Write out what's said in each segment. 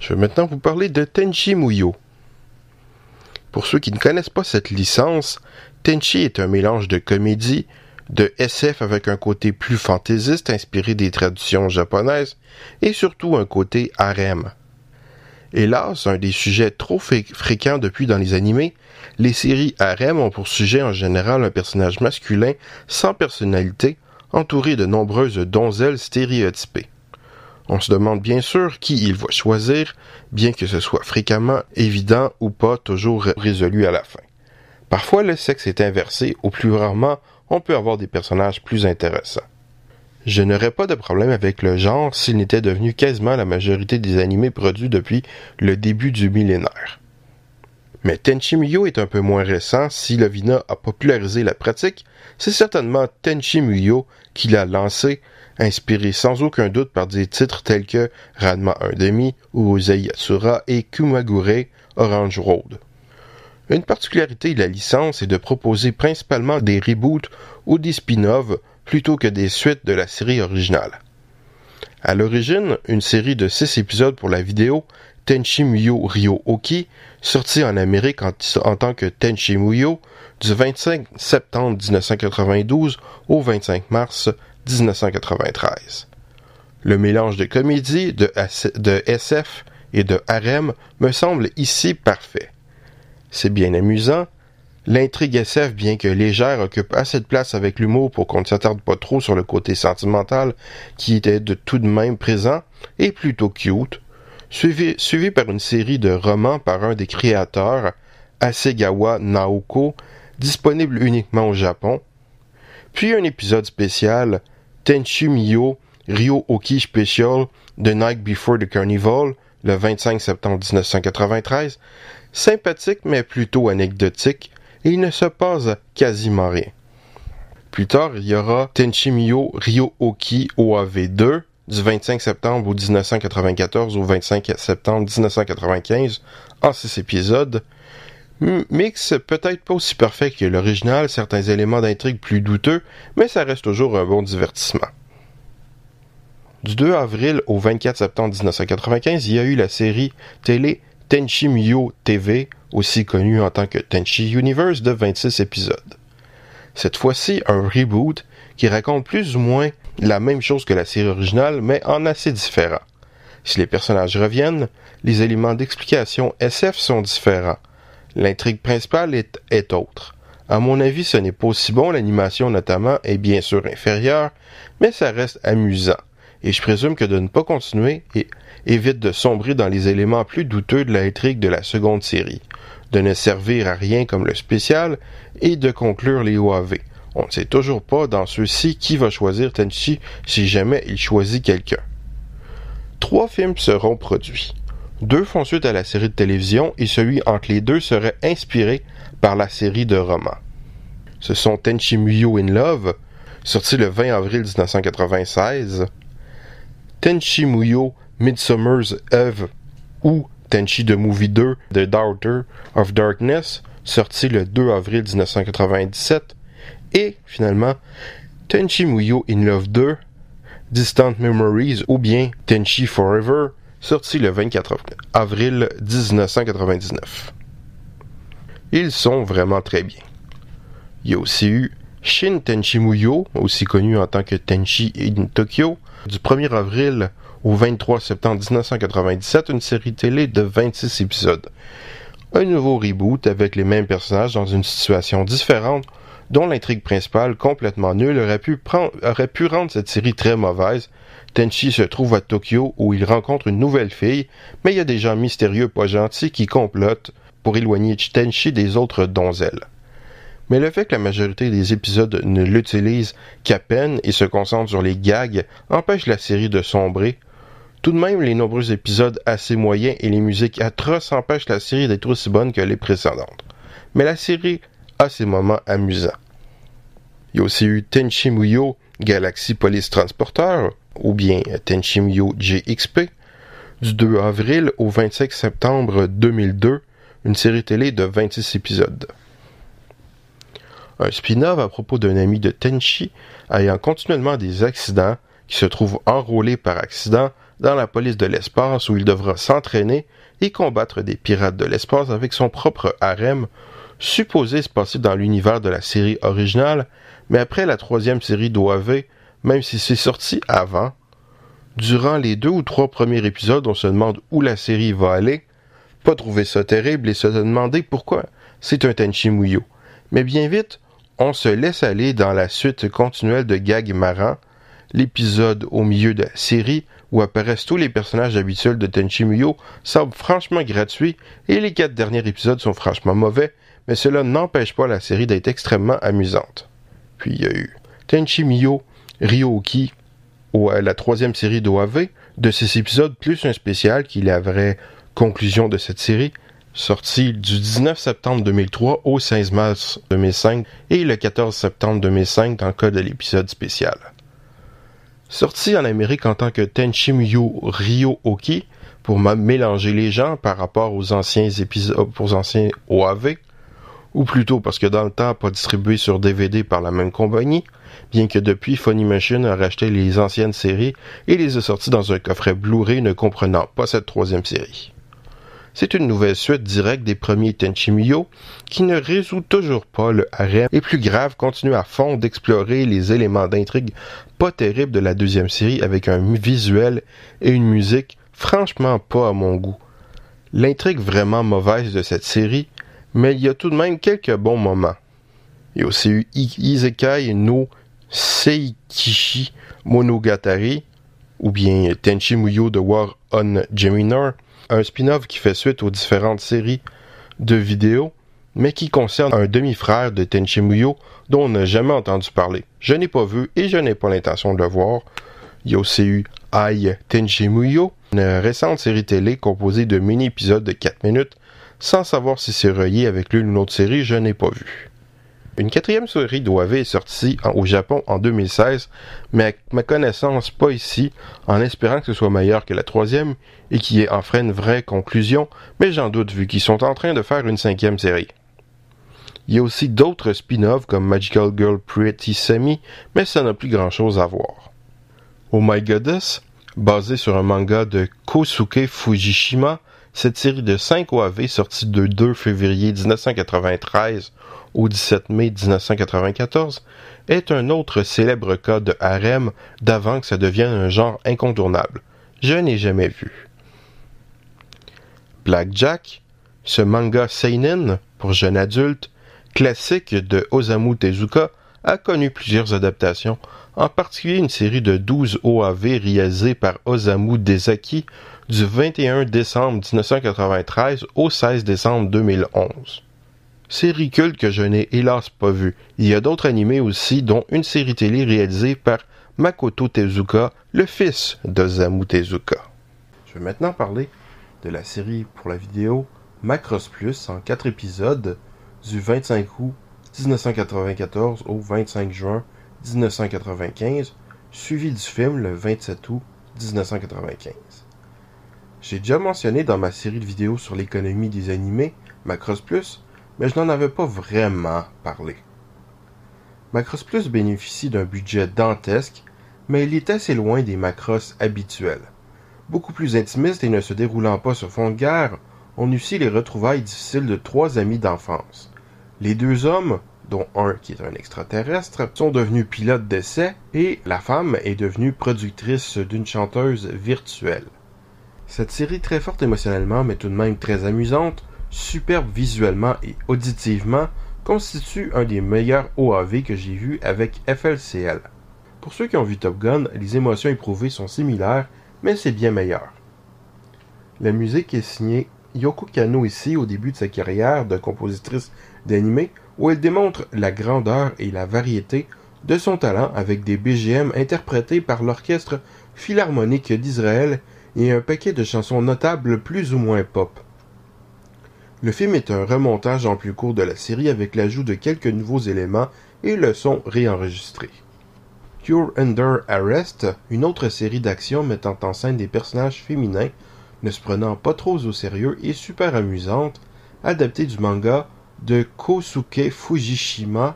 Je vais maintenant vous parler de Tenchi Muyo. Pour ceux qui ne connaissent pas cette licence, Tenchi est un mélange de comédie, de SF avec un côté plus fantaisiste inspiré des traditions japonaises et surtout un côté harem. Hélas, un des sujets trop fréquents depuis dans les animés, les séries harem ont pour sujet en général un personnage masculin sans personnalité, entouré de nombreuses donzelles stéréotypées. On se demande bien sûr qui il va choisir, bien que ce soit fréquemment évident ou pas toujours résolu à la fin. Parfois le sexe est inversé, ou plus rarement, on peut avoir des personnages plus intéressants. Je n'aurais pas de problème avec le genre s'il n'était devenu quasiment la majorité des animés produits depuis le début du millénaire. Mais Tenchi Muyo est un peu moins récent. Si Lovina a popularisé la pratique, c'est certainement Tenchi Muyo qui l'a lancé, inspiré sans aucun doute par des titres tels que Ranma 1/2 ou Uzei Yatsura et Kumagure Orange Road. Une particularité de la licence est de proposer principalement des reboots ou des spin-offs plutôt que des suites de la série originale. À l'origine, une série de 6 épisodes pour la vidéo Tenchi Muyo Ryo Oki, sortie en Amérique en tant que Tenchi Muyo du 25 septembre 1992 au 25 mars 1993. Le mélange de comédie, de SF et de harem me semble ici parfait. C'est bien amusant. L'intrigue SF, bien que légère, occupe assez de place avec l'humour pour qu'on ne s'attarde pas trop sur le côté sentimental qui était tout de même présent et plutôt cute, suivi par une série de romans par un des créateurs, Hasegawa Naoko, disponible uniquement au Japon, puis un épisode spécial, Tenchi Muyo Ryo Oki Special, The Night Before the Carnival, le 25 septembre 1993, sympathique mais plutôt anecdotique, et il ne se passe quasiment rien. Plus tard, il y aura Tenchi Muyo Ryo Oki OAV 2, du 25 septembre 1994 au 25 septembre 1995, en 6 épisodes. Mix peut-être pas aussi parfait que l'original, certains éléments d'intrigue plus douteux, mais ça reste toujours un bon divertissement. Du 2 avril au 24 septembre 1995, il y a eu la série télé Tenchi Muyo TV, aussi connue en tant que Tenchi Universe, de 26 épisodes. Cette fois-ci, un reboot qui raconte plus ou moins la même chose que la série originale, mais en assez différent. Si les personnages reviennent, les éléments d'explication SF sont différents. L'intrigue principale est autre. À mon avis, ce n'est pas aussi bon, l'animation notamment est bien sûr inférieure, mais ça reste amusant. Et je présume que de ne pas continuer évite de sombrer dans les éléments plus douteux de l'intrigue de la seconde série, de ne servir à rien comme le spécial et de conclure les OAV. On ne sait toujours pas dans ceux-ci qui va choisir Tenchi si jamais il choisit quelqu'un. 3 films seront produits. 2 font suite à la série de télévision et celui entre les deux serait inspiré par la série de romans. Ce sont Tenchi Muyo in Love, sorti le 20 avril 1996, Tenchi Muyo Midsummer's Eve ou Tenchi the Movie 2 The Daughter of Darkness, sorti le 2 avril 1997, et finalement Tenchi Muyo in Love 2 Distant Memories ou bien Tenchi Forever, sorti le 24 avril 1999. Ils sont vraiment très bien. Il y a aussi eu Shin Tenchi Muyo, aussi connu en tant que Tenchi in Tokyo, du 1er avril au 23 septembre 1997, une série télé de 26 épisodes. Un nouveau reboot avec les mêmes personnages dans une situation différente, dont l'intrigue principale, complètement nulle, aurait pu rendre cette série très mauvaise. Tenchi se trouve à Tokyo où il rencontre une nouvelle fille, mais il y a des gens mystérieux pas gentils qui complotent pour éloigner Tenchi des autres donzelles. Mais le fait que la majorité des épisodes ne l'utilisent qu'à peine et se concentrent sur les gags empêche la série de sombrer. Tout de même, les nombreux épisodes assez moyens et les musiques atroces empêchent la série d'être aussi bonne que les précédentes. Mais la série a ses moments amusants. Il y a aussi eu Tenchi Muyo Galaxy Police Transporter, ou bien Tenchi Muyo GXP, du 2 avril au 25 septembre 2002, une série télé de 26 épisodes. Un spin-off à propos d'un ami de Tenchi ayant continuellement des accidents, qui se trouve enrôlé par accident dans la police de l'espace où il devra s'entraîner et combattre des pirates de l'espace avec son propre harem, supposé se passer dans l'univers de la série originale, mais après la 3e série d'OAV, même si c'est sorti avant. Durant les 2 ou 3 premiers épisodes, on se demande où la série va aller, pas trouver ça terrible et se demander pourquoi c'est un Tenchi Muyo. Mais bien vite, on se laisse aller dans la suite continuelle de gags marrants, l'épisode au milieu de la série où apparaissent tous les personnages habituels de Tenchi Muyo semble franchement gratuit et les 4 derniers épisodes sont franchement mauvais, mais cela n'empêche pas la série d'être extrêmement amusante. Puis il y a eu Tenchi Muyo Ryo-Oki, la 3e série d'OAV, de ces épisodes plus un spécial qui est la vraie conclusion de cette série, sorti du 19 septembre 2003 au 16 mars 2005 et le 14 septembre 2005 dans le cas de l'épisode spécial. Sorti en Amérique en tant que Tenchi Muyo Ryo-Oki pour mélanger les gens par rapport aux anciens épisodes, aux anciens OAV, ou plutôt parce que dans le temps pas distribué sur DVD par la même compagnie, bien que depuis Funimation a racheté les anciennes séries et les a sorties dans un coffret Blu-ray ne comprenant pas cette 3e série. C'est une nouvelle suite directe des premiers Tenchi Muyo qui ne résout toujours pas le harem et plus grave continue à fond d'explorer les éléments d'intrigue pas terribles de la 2e série avec un visuel et une musique franchement pas à mon goût. L'intrigue vraiment mauvaise de cette série, mais il y a tout de même quelques bons moments. Il y a aussi eu Isekai no Seikishi Monogatari, ou bien Tenchi Muyo The War on Geminar, un spin-off qui fait suite aux différentes séries de vidéos, mais qui concerne un demi-frère de Tenchi Muyo dont on n'a jamais entendu parler. Je n'ai pas vu et je n'ai pas l'intention de le voir. Il y a aussi eu Ai Tenchi Muyo, une récente série télé composée de mini-épisodes de 4 minutes, sans savoir si c'est relié avec l'une ou l'autre série, je n'ai pas vu. Une 4e série d'OAV est sortie au Japon en 2016, mais à ma connaissance pas ici, en espérant que ce soit meilleur que la 3e et qu'il y ait enfin une vraie conclusion, mais j'en doute vu qu'ils sont en train de faire une 5e série. Il y a aussi d'autres spin-offs comme Magical Girl Pretty Semi, mais ça n'a plus grand chose à voir. Oh My Goddess, basé sur un manga de Kosuke Fujishima, cette série de 5 OAV sortie de 2 février 1993 au 17 mai 1994 est un autre célèbre cas de harem d'avant que ça devienne un genre incontournable. Je n'ai jamais vu. Blackjack, ce manga seinen pour jeunes adultes, classique de Osamu Tezuka, a connu plusieurs adaptations, en particulier une série de 12 OAV réalisée par Osamu Dezaki du 21 décembre 1993 au 16 décembre 2011. Série culte que je n'ai hélas pas vue. Il y a d'autres animés aussi, dont une série télé réalisée par Makoto Tezuka, le fils d'Osamu Tezuka. Je vais maintenant parler de la série pour la vidéo Macross Plus en 4 épisodes du 25 août 1994 au 25 juin 1995, suivi du film le 27 août 1995. J'ai déjà mentionné dans ma série de vidéos sur l'économie des animés, Macross Plus, mais je n'en avais pas vraiment parlé. Macross Plus bénéficie d'un budget dantesque, mais il est assez loin des Macross habituels. Beaucoup plus intimiste et ne se déroulant pas sur fond de guerre, on eut aussi les retrouvailles difficiles de 3 amis d'enfance. Les 2 hommes, dont un qui est un extraterrestre, sont devenus pilotes d'essai et la femme est devenue productrice d'une chanteuse virtuelle. Cette série très forte émotionnellement, mais tout de même très amusante, superbe visuellement et auditivement, constitue un des meilleurs OAV que j'ai vu avec FLCL. Pour ceux qui ont vu Top Gun, les émotions éprouvées sont similaires, mais c'est bien meilleur. La musique est signée Yoko Kanno ici au début de sa carrière de compositrice d'anime, où elle démontre la grandeur et la variété de son talent avec des BGM interprétés par l'Orchestre Philharmonique d'Israël et un paquet de chansons notables plus ou moins pop. Le film est un remontage en plus court de la série avec l'ajout de quelques nouveaux éléments et le son réenregistré. You're Under Arrest, une autre série d'action mettant en scène des personnages féminins, ne se prenant pas trop au sérieux et super amusante, adaptée du manga de Kosuke Fujishima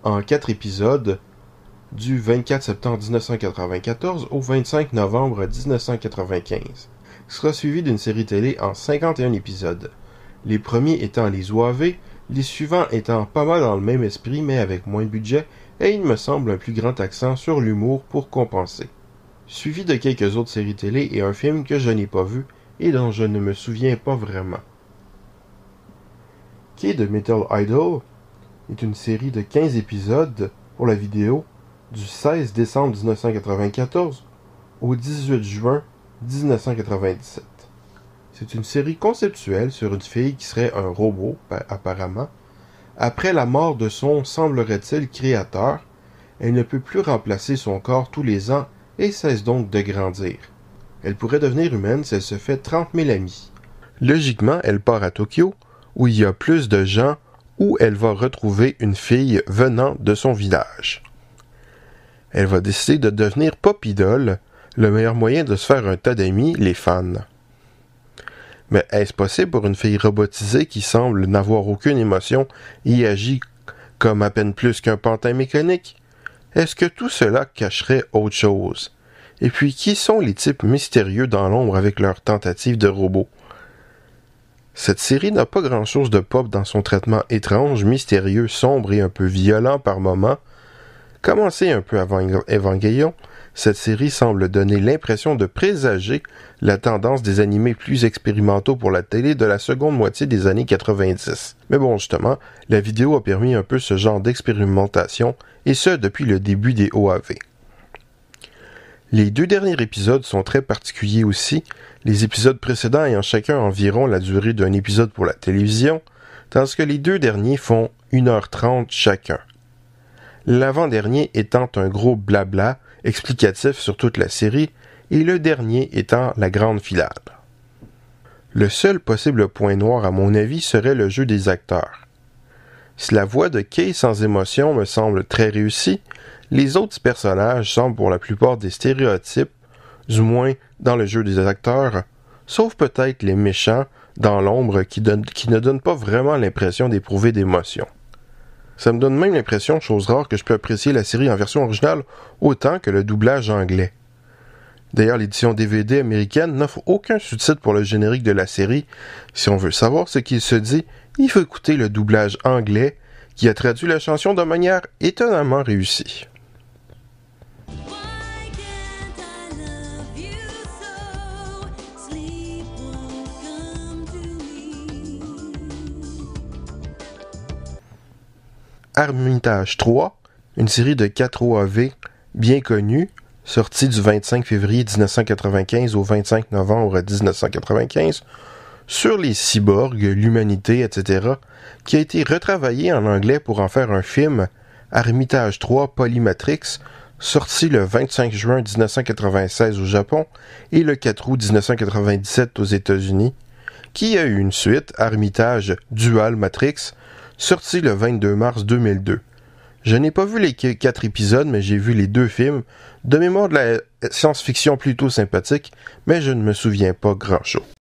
en 4 épisodes du 24 septembre 1994 au 25 novembre 1995. Il sera suivi d'une série télé en 51 épisodes. Les premiers étant les OAV, les suivants étant pas mal dans le même esprit mais avec moins de budget et il me semble un plus grand accent sur l'humour pour compenser. Suivi de quelques autres séries télé et un film que je n'ai pas vu et dont je ne me souviens pas vraiment. Kid Metal Idol est une série de 15 épisodes pour la vidéo du 16 décembre 1994 au 18 juin 1997. C'est une série conceptuelle sur une fille qui serait un robot, apparemment. Après la mort de son, semblerait-il, créateur, elle ne peut plus remplacer son corps tous les ans et cesse donc de grandir. Elle pourrait devenir humaine si elle se fait 30 000 amis. Logiquement, elle part à Tokyo, où il y a plus de gens, où elle va retrouver une fille venant de son village. Elle va décider de devenir pop idol, le meilleur moyen de se faire un tas d'amis, les fans. Mais est-ce possible pour une fille robotisée qui semble n'avoir aucune émotion et agit comme à peine plus qu'un pantin mécanique? Est-ce que tout cela cacherait autre chose? Et puis, qui sont les types mystérieux dans l'ombre avec leurs tentatives de robots? Cette série n'a pas grand-chose de pop dans son traitement étrange, mystérieux, sombre et un peu violent par moments. Commencée un peu avant Evangelion, cette série semble donner l'impression de présager la tendance des animés plus expérimentaux pour la télé de la seconde moitié des années 90. Mais bon, justement, la vidéo a permis un peu ce genre d'expérimentation, et ce depuis le début des OAV. Les 2 derniers épisodes sont très particuliers aussi, les épisodes précédents ayant chacun environ la durée d'un épisode pour la télévision, tandis que les 2 derniers font 1h30 chacun. L'avant-dernier étant un gros blabla explicatif sur toute la série, et le dernier étant la grande finale. Le seul possible point noir à mon avis serait le jeu des acteurs. Si la voix de Kei sans émotion me semble très réussie, les autres personnages semblent pour la plupart des stéréotypes, du moins dans le jeu des acteurs, sauf peut-être les méchants dans l'ombre qui ne donnent pas vraiment l'impression d'éprouver d'émotion. Ça me donne même l'impression, chose rare, que je peux apprécier la série en version originale autant que le doublage anglais. D'ailleurs, l'édition DVD américaine n'offre aucun sous-titre pour le générique de la série. Si on veut savoir ce qu'il se dit, il faut écouter le doublage anglais qui a traduit la chanson de manière étonnamment réussie. Armitage 3, une série de 4 OAV bien connue, sortie du 25 février 1995 au 25 novembre 1995, sur les cyborgs, l'humanité, etc., qui a été retravaillée en anglais pour en faire un film, Armitage 3 Polymatrix, sorti le 25 juin 1996 au Japon et le 4 août 1997 aux États-Unis, qui a eu une suite, Armitage Dual Matrix, sorti le 22 mars 2002. Je n'ai pas vu les 4 épisodes, mais j'ai vu les 2 films, de mémoire de la science-fiction plutôt sympathique, mais je ne me souviens pas grand-chose.